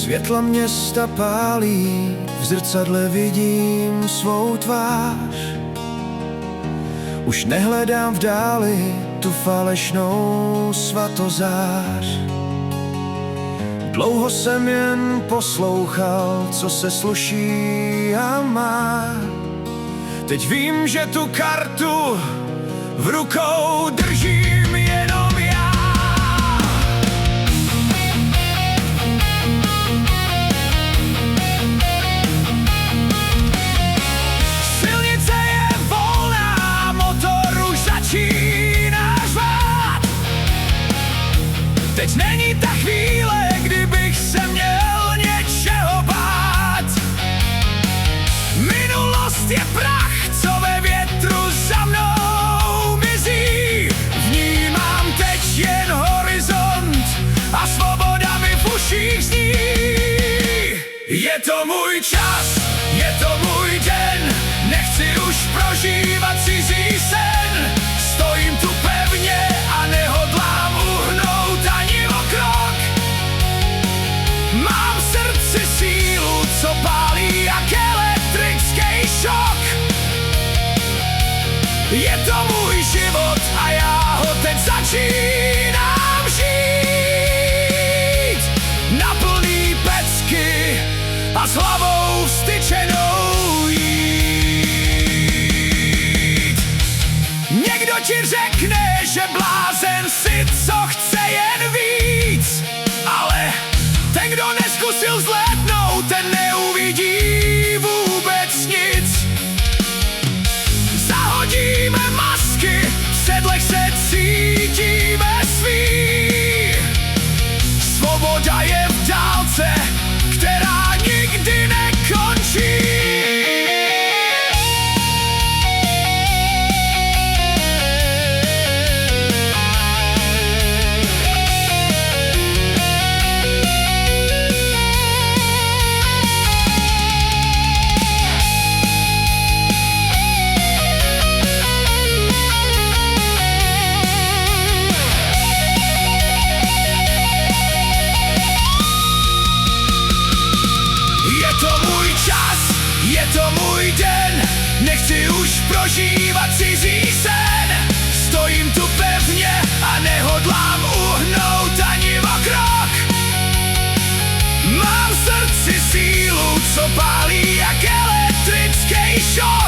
Světla města pálí, v zrcadle vidím svou tvář. Už nehledám v dáli tu falešnou svatozář. Dlouho jsem jen poslouchal, co se sluší a má. Teď vím, že tu kartu v rukou držím jenom já. Silnice je volná, motor už začíná řvát. Teď není ta chvíle, kdybych se měl něčeho bát. Minulost je prach, co ve větru za mnou mizí. Vnímám teď jen horizont a svoboda mi v uších zní. Je to můj čas, je to můj den, nechci už prožívat cizí sen. Stojím tu pevně a nehodlám uhnout ani o krok. Mám v srdci sílu, co pálí jak elektrický šok. Je to můj život a já ho teď začínám žít. Na plný pecky a s hlavou vstyčenou jít. Někdo ti řekne, že blázen si co chce jen víc, ale ten, kdo neskusil vzlétnout, ten neuvidí vůbec nic. Zahodíme masky, v sedlech se cítíme svý. Svoboda je v dálce, která nikdy nekončí. Je to můj den, nechci už prožívat cizí sen. Stojím tu pevně a nehodlám uhnout ani o krok. Mám v srdci sílu, co pálí jak elektrický šok.